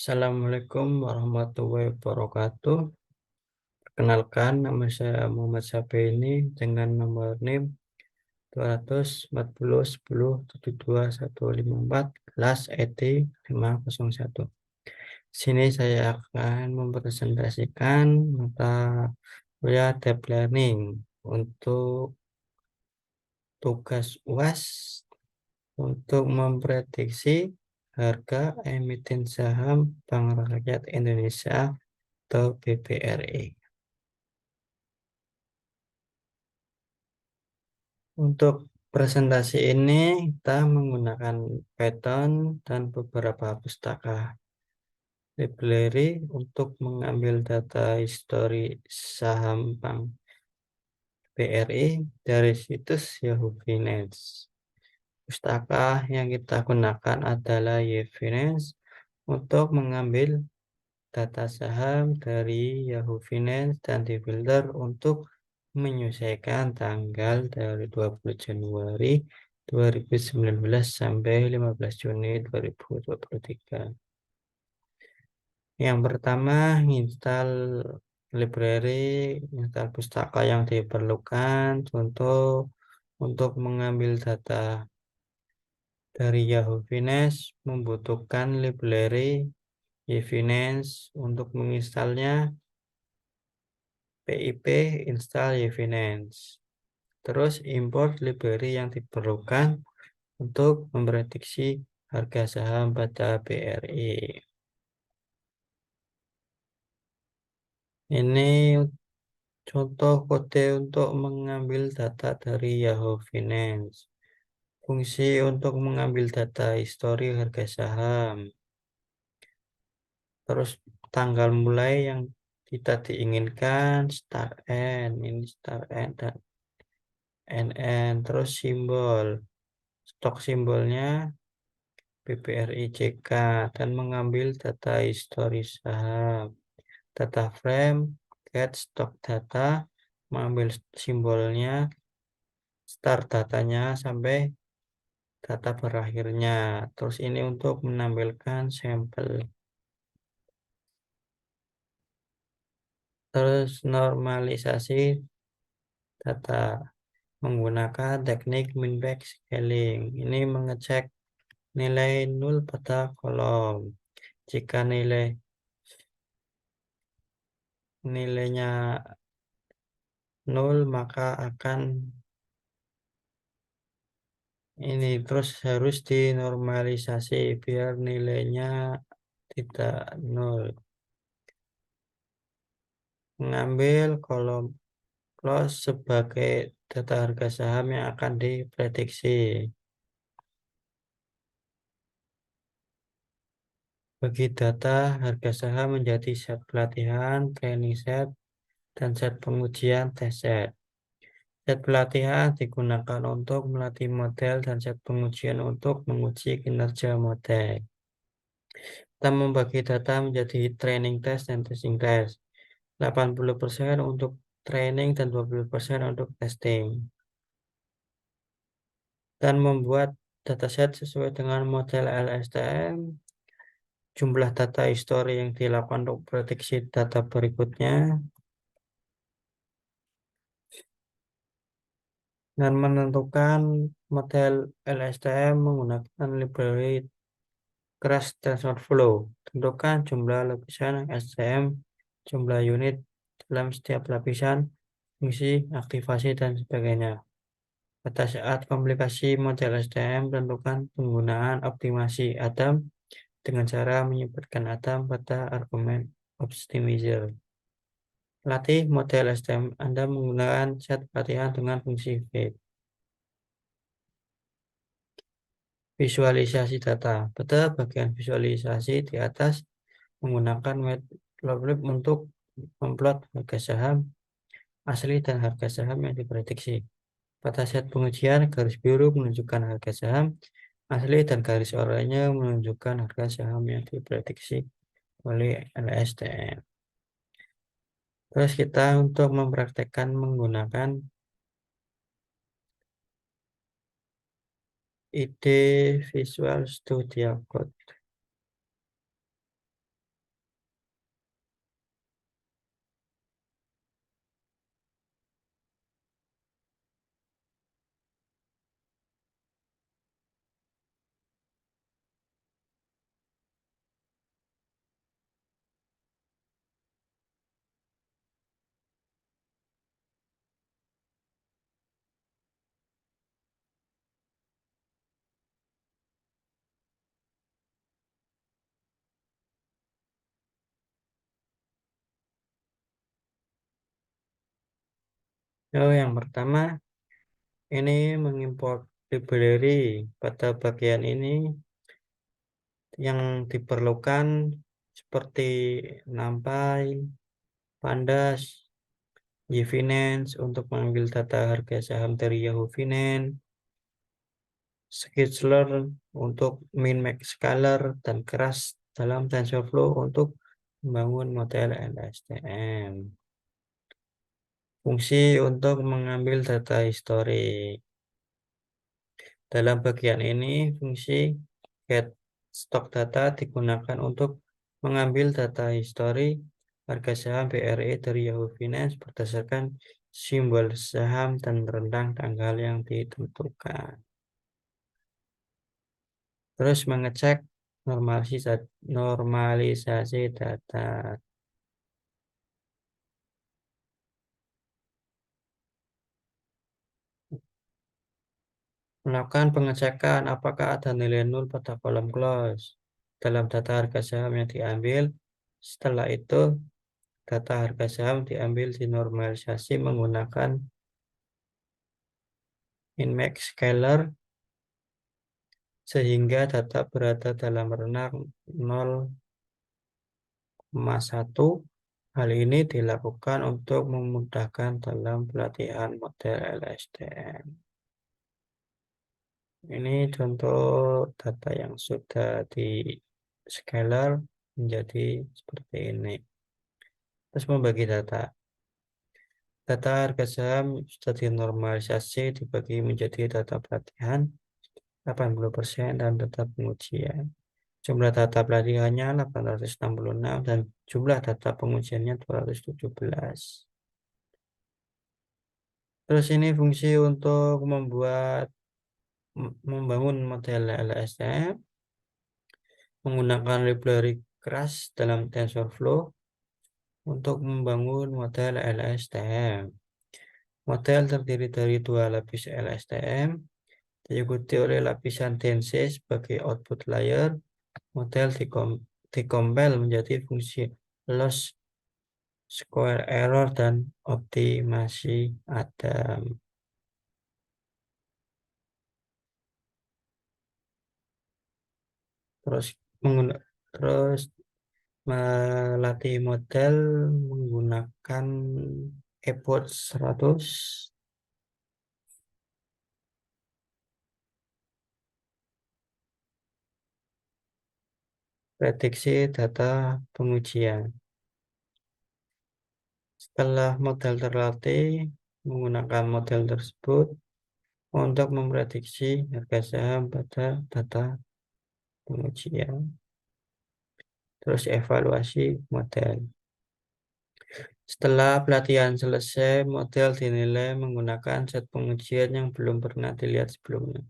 Assalamualaikum warahmatullahi wabarakatuh. Perkenalkan, nama saya Muhammad Sapieni dengan nomor NIM 240 10 72 154 kelas ET 501. Sini saya akan mempresentasikan mata kuliah Deep Learning untuk tugas UAS untuk memprediksi harga emiten saham Bank Rakyat Indonesia atau BBRI. Untuk presentasi ini kita menggunakan Python dan beberapa pustaka library untuk mengambil data histori saham Bank BRI dari situs Yahoo Finance. Pustaka yang kita gunakan adalah Yahoo Finance untuk mengambil data saham dari Yahoo Finance dan difilter untuk menyesuaikan tanggal dari 20 Januari 2019 sampai 15 Juni 2023. Yang pertama, install library, install pustaka yang diperlukan. Contoh untuk mengambil data dari Yahoo Finance membutuhkan library Yahoo Finance. Untuk menginstalnya pip install Yahoo Finance. Terus import library yang diperlukan untuk memprediksi harga saham pada BRI. Ini contoh kode untuk mengambil data dari Yahoo Finance. Fungsi untuk mengambil data histori harga saham. Terus tanggal mulai yang kita diinginkan, start end, ini start end dan NN. Terus simbol, stok simbolnya BBRIJK dan mengambil data histori saham. Data frame, get stock data, mengambil simbolnya, start datanya sampai data berakhirnya. Terus ini untuk menampilkan sampel. Terus normalisasi data menggunakan teknik min-max scaling. Ini mengecek nilai 0 pada kolom. Jika nilainya 0 maka akan ini terus harus dinormalisasi biar nilainya tidak 0. Mengambil kolom close sebagai data harga saham yang akan diprediksi. Bagi data harga saham menjadi set pelatihan, training set, dan set pengujian test set. Set pelatihan digunakan untuk melatih model dan set pengujian untuk menguji kinerja model. Kita membagi data menjadi training test dan testing test. 80% untuk training dan 20% untuk testing. Dan membuat dataset sesuai dengan model LSTM. Jumlah data histori yang dilakukan untuk prediksi data berikutnya. Dan menentukan model LSTM menggunakan library Crash TensorFlow. Tentukan jumlah lapisan STM, jumlah unit dalam setiap lapisan, fungsi, aktivasi, dan sebagainya. Pada saat komplikasi model STM, tentukan penggunaan optimasi Adam dengan cara menyebutkan Adam pada argumen optimizer. Latih model STM Anda menggunakan set pelatihan dengan fungsi fit. Visualisasi data. Pada bagian visualisasi di atas menggunakan matplotlib untuk memplot harga saham asli dan harga saham yang diprediksi. Pada set pengujian, garis biru menunjukkan harga saham asli dan garis oranye menunjukkan harga saham yang diprediksi oleh LSTM. Terus kita untuk mempraktekkan menggunakan ide Visual Studio Code. Yang pertama, ini mengimport library. Pada bagian ini yang diperlukan seperti NumPy, Pandas, Yfinance untuk mengambil data harga saham dari Yahoo Finance, Skillshare untuk min-max scalar, dan Keras dalam TensorFlow untuk membangun model LSTM. Fungsi untuk mengambil data historik. Dalam bagian ini, fungsi get stock data digunakan untuk mengambil data histori harga saham BRI dari Yahoo Finance berdasarkan simbol saham dan rentang tanggal yang ditentukan. Terus mengecek normalisasi data. Melakukan pengecekan apakah ada nilai nol pada kolom close dalam data harga saham yang diambil. Setelah itu, data harga saham diambil dinormalisasi menggunakan min-max scalar sehingga data berada dalam rentang 0,1. Hal ini dilakukan untuk memudahkan dalam pelatihan model LSTM. Ini contoh data yang sudah di scalar menjadi seperti ini. Terus membagi data. Data harga saham sudah dinormalisasi dibagi menjadi data pelatihan 80% dan data pengujian. Jumlah data pelatihannya 866 dan jumlah data pengujiannya 217. Terus ini fungsi untuk membangun model LSTM menggunakan library Keras dalam TensorFlow untuk membangun model LSTM. Model terdiri dari dua lapis LSTM, diikuti oleh lapisan Tensei sebagai output layer. Model dikompil menjadi fungsi loss, square error, dan optimasi Adam. Terus terus melatih model menggunakan Epword 100. Prediksi data pengujian. Setelah model terlatih menggunakan model tersebut untuk memprediksi harga saham pada data pengujian. Terus evaluasi model. Setelah pelatihan selesai, model dinilai menggunakan set pengujian yang belum pernah dilihat sebelumnya.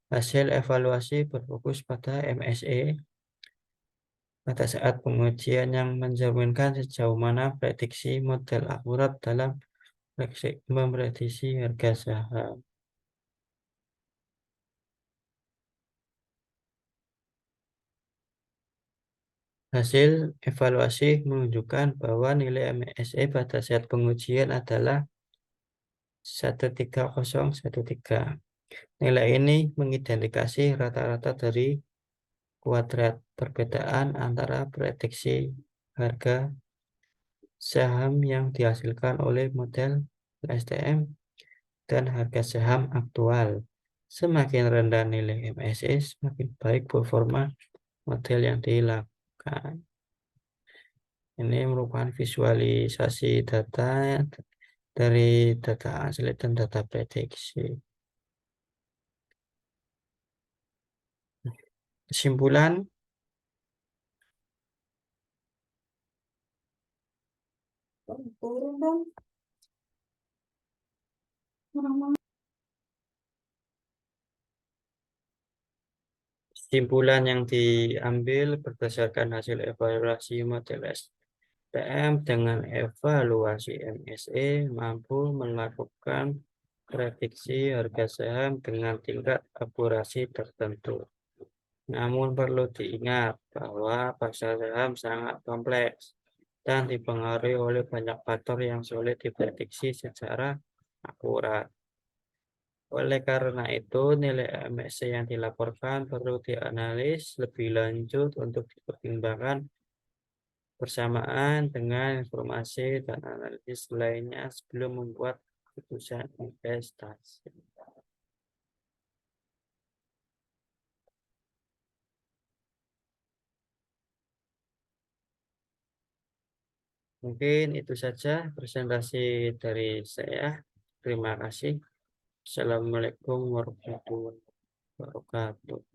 Hasil evaluasi berfokus pada MSE pada saat pengujian yang mencerminkan sejauh mana prediksi model akurat dalam memprediksi harga saham. Hasil evaluasi menunjukkan bahwa nilai MSE pada saat pengujian adalah 13013. Nilai ini mengidentifikasi rata-rata dari kuadrat perbedaan antara prediksi harga saham yang dihasilkan oleh model STM dan harga saham aktual. Semakin rendah nilai MSE, semakin baik performa model yang dilakukan. Ini merupakan visualisasi data dari data asli dan data prediksi. Kesimpulan, kesimpulan yang diambil berdasarkan hasil evaluasi model STM dengan evaluasi MSE mampu melakukan prediksi harga saham dengan tingkat akurasi tertentu. Namun perlu diingat bahwa pasar saham sangat kompleks dan dipengaruhi oleh banyak faktor yang sulit diprediksi secara akurat. Oleh karena itu, nilai MSC yang dilaporkan perlu dianalisis lebih lanjut untuk dipertimbangkan bersamaan dengan informasi dan analisis lainnya sebelum membuat keputusan investasi. Mungkin itu saja presentasi dari saya. Terima kasih. Assalamualaikum warahmatullahi wabarakatuh.